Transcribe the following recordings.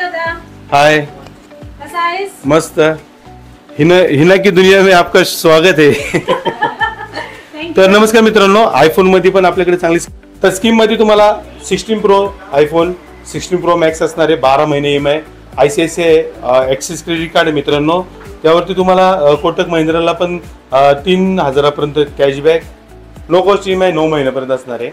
दादा। हाय, कसा आहेस? मस्त। हिना की दुनिया में आपका स्वागत है। तर नमस्कार मित्रांनो, आयफोन मध्ये पण आपल्याकडे चांगली तर स्कीम मध्ये तुम्हाला 16 प्रो आयफोन 16 प्रो मॅक्स असणार आहे, 12 महिने EMI, ICICI axis credit card आहे मित्रांनो। त्यावरती तुम्हाला कोटक महिंद्राला पण 3000 पर्यंत कॅशबॅक, नो कॉस्ट EMI 9 महिन्यापर्यंत असणार आहे।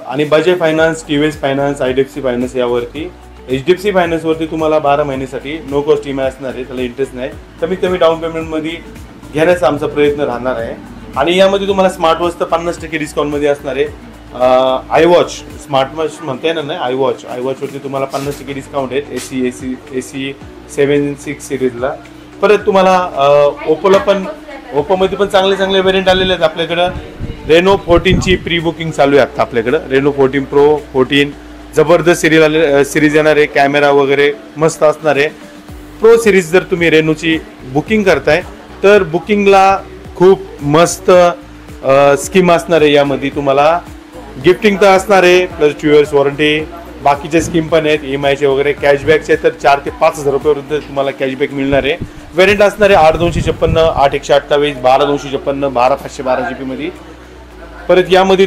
आणि Bajaj finance, TVS finance, IDFC finance यावरती, HDFC फायनान्स वरती तुम्हाला 12 महिन्यासाठी नो कॉस्ट EMI असणार आहे, त्याला इंटरेस्ट नाही। कमीत कमी डाऊन पेमेंट मध्ये घेण्याचा आमचा प्रयत्न राहणार आहे। आणि यामध्ये तुम्हाला स्मार्ट वॉच तर 50% डिस्काउंट मध्ये असणार आहे। आय वॉच, स्मार्ट वॉच म्हणता येणार नाही, आय वॉच वरती तुम्हाला 50% डिस्काउंट आहे AC 7-6 सिरीजला। परत तुम्हाला ओप्पोला पण, ओप्पोमध्ये पण चांगले व्हेरियंट आलेले आहेत आपल्याकडं। रेनो 14 ची प्री बुकिंग चालू आहे आता आपल्याकडं। रेनो 14 प्रो 14 जबरदस्त सिरीज येणार आहे, कॅमेरा वगैरे मस्त असणार आहे। प्रो सिरीज जर तुम्ही रेनोची बुकिंग करताय तर बुकिंगला खूप मस्त स्कीम असणार आहे। यामध्ये तुम्हाला गिफ्टिंग तर असणार आहे, प्लस 2 इयर्स वॉरंटी, बाकीचे स्कीम पण आहेत EMIचे वगैरे। कॅशबॅकचे तर 4 ते 5000 रुपयापर्यंत तुम्हाला कॅशबॅक मिळणार आहे। व्हेरियंट असणार आहे 8256, 8128, 12256, 12512 GB मध्ये। परत यामध्ये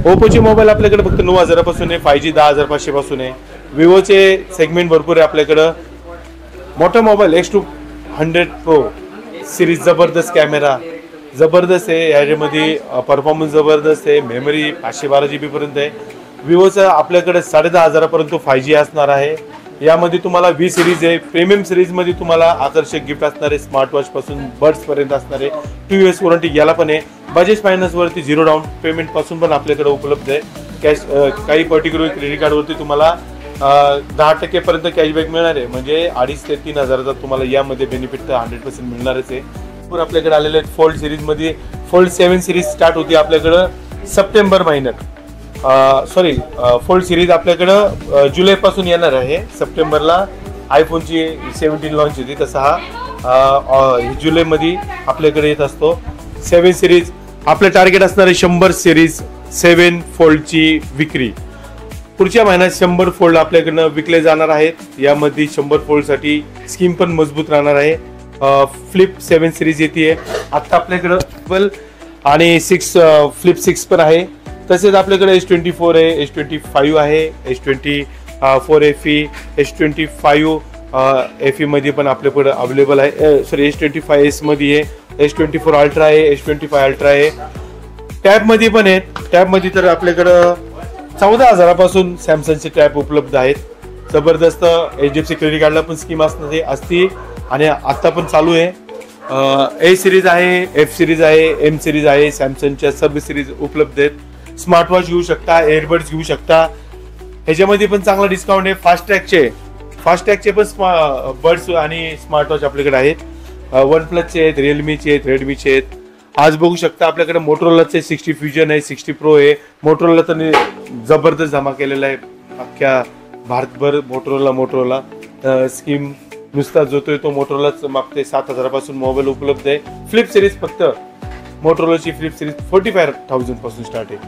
ओप्पोचे मोबाईल आपल्याकडे फक्त 9000 पासून आहे, 5G 10500 पासून आहे। विवोचे सेगमेंट भरपूर आहे आपल्याकडं। मोठा मोबाईल X200 Pro सिरीज, जबरदस्त कॅमेरा जबरदस्त आहे, याच्यामध्ये परफॉर्मन्स जबरदस्त आहे, मेमरी 512 GB पर्यंत आहे। विवोचा आपल्याकडे 10500 पर्यंत 5G असणार आहे। यामध्ये तुम्हाला V सिरीज आहे, प्रीमियम सिरीज मध्ये तुम्हाला आकर्षक गिफ्ट असणार आहे, स्मार्ट वॉच पासून बड्स पर्यंत असणार आहे, 2 इयर्स वॉरंटी याला पण आहे। बजाज फायनान्स वरती 0 डाऊन पेमेंट पासून पण आपल्याकडे उपलब्ध आहे। कॅश काही पर्टिक्युलर क्रेडिट कार्ड वरती तुम्हाला 10% पर्यंत कॅशबॅक मिळणार आहे, म्हणजे 2500 ते 3000चा तुम्हाला यामध्ये बेनिफिट तर 100% मिळणारच आहे। आपल्याकडे आलेले आहेत फोल्ड सिरीज मध्ये, फोल्ड 7 सिरीज स्टार्ट होती आपल्याकडं सप्टेंबर महिन्यात। फोल्ड सिरीज आपल्याकडं जुलै पासून येणार आहे। सप्टेंबरला आयफोनची 17 लॉन्च होती, तसा हा जुलैमध्ये आपल्याकडे येत असतो। 7 सिरीज आपलं टार्गेट असणार आहे 100 सिरीज 7 फोल्डची विक्री। पुढच्या महिन्यात 100 फोल्ड आपल्याकडनं विकले जाणार आहेत। यामध्ये 100 फोल्डसाठी स्कीम पण मजबूत राहणार आहे। फ्लिप 7 सिरीज येते आता आपल्याकडं, आणि फ्लिप 6 पण आहे। तसेच आपल्याकडे S24 आहे, S25 आहे, S24 FE, S25 FE मध्ये पण आपल्याकडे अवेलेबल आहे। S25s मध्ये आहे, S24 अल्ट्रा आहे, S25 अल्ट्रा आहे। टॅब मध्ये पण आहे, टॅब मध्ये तर आपल्याकडं 14000 पासून सॅमसंगचे टॅब उपलब्ध आहेत। जबरदस्त HDFC क्रेडिट कार्डला पण स्कीम असते आणि आता पण चालू आहे। A सिरीज आहे, F सिरीज आहे, M सिरीज आहे, सॅमसंगच्या सब सिरीज उपलब्ध आहेत। स्मार्ट वॉच घेऊ शकता, एअरबड्स घेऊ शकता, ह्याच्यामध्ये पण चांगला डिस्काउंट आहे। फास्टॅगचे पण बड्स आणि स्मार्ट वॉच आपल्याकडे आहेत। OnePlusचे आहेत, रिअलमीचे आहेत, रेडमीचे आहेत। आज बघू शकता आपल्याकडे मोटोरोलाचे 60 फ्युजन आहे, 60 प्रो आहे। मोटोरोला तर जबरदस्त जमा केलेला आहे, अख्ख्या भारतभर मोटोरोला स्कीम नुसता जोतोय तो मोटोरोलाच मागते। 7000 पासून मोबाईल उपलब्ध आहे। फ्लिप सिरीज फक्त मोटोरोलाची फ्लिप सिरीज 45,000 पासून स्टार्ट आहे,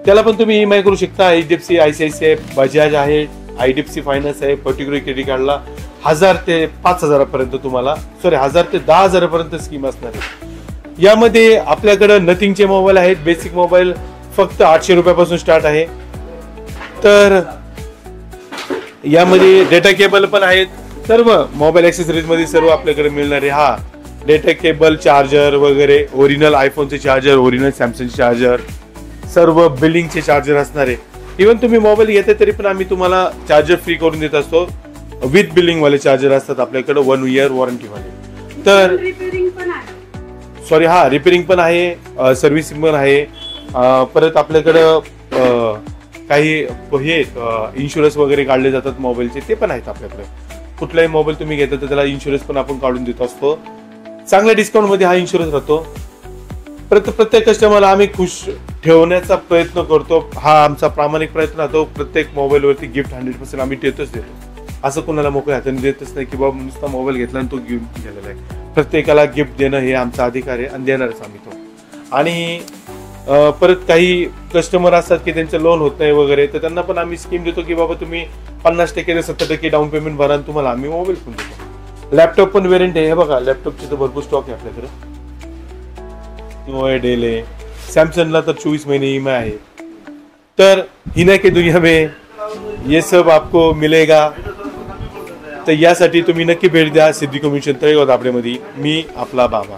त्याला पण तुम्ही EMI करू शकता। HDFC, ICICI, बजाज आहे, IDFC फायनान्स आहे। पर्टिक्युलर क्रेडिट कार्डला 1000 ते 5000 पर्यंत तुम्हाला 1000 ते 10000 पर्यंत स्कीम असणार आहे। यामध्ये आपल्याकडे नथिंगचे मोबाईल आहेत, बेसिक मोबाईल फक्त 800 रुपयापासून स्टार्ट आहे। तर यामध्ये डेटा केबल पण आहेत, सर्व मोबाईल ॲक्सेसरीज मध्ये सर्व आपल्याकडे मिळणार आहे। हा डेटा केबल, चार्जर वगैरे, ओरिजिनल आयफोनचे चार्जर, ओरिजिनल सॅमसंगचे चार्जर, सर्व बिलिंगचे चार्जर असणार आहे। इव्हन तुम्ही मोबाईल घेताय तरी पण आम्ही तुम्हाला चार्जर फ्री करून देत असतो। विथ बिलिंग वाले चार्जर असतात आपल्याकडे, 1 इयर वॉरंटी वाले। तर रिपेअरिंग पण आहे, सर्व्हिसिंग पण आहे। परत आपल्याकडं काही हे इन्शुरन्स वगैरे काढले जातात मोबाईलचे, ते पण आहेत आपल्याकडे। कुठलाही मोबाईल तुम्ही घेता तर त्याला इन्शुरन्स पण आपण काढून देत असतो। चांगल्या डिस्काउंट मध्ये हा इन्शुरन्स राहतो। प्रत्येक कस्टमरला आम्ही खुश ठेवण्याचा प्रयत्न करतो, हा आमचा प्रामाणिक प्रयत्न राहतो। प्रत्येक मोबाईलवरती गिफ्ट 100% आम्ही देतो। असं कोणाला मोकळ्या हाताने देतच नाही की बाबा नुसता मोबाईल घेतला आणि तो गिफ्ट गेलेला आहे। प्रत्येकाला गिफ्ट देणं हे आमचा अधिकार आहे आणि देणारच आम्ही तो। आणि परत काही कस्टमर असतात की त्यांचं लोन होत नाही वगैरे, तर त्यांना पण आम्ही स्कीम देतो की बाबा तुम्ही 50% ते 70% डाऊन पेमेंट भरा आणि तुम्हाला आम्ही मोबाईल फोन देतो. लॅपटॉप पण वेरियंट आहे. हे बघा लॅपटॉपचे तर भरपूर स्टॉक आहे आपल्याकडे. डेल आहे. सॅमसंगला तर 24 महीने EMI आहे. तर हिना की दुनिया में ये सब आपको मिलेगा. तर यासाठी तुम्ही नक्की भेट द्या सिद्धी कम्युनिकेशन तळेगाव दाभडेमध्ये. मी आपला बाबा.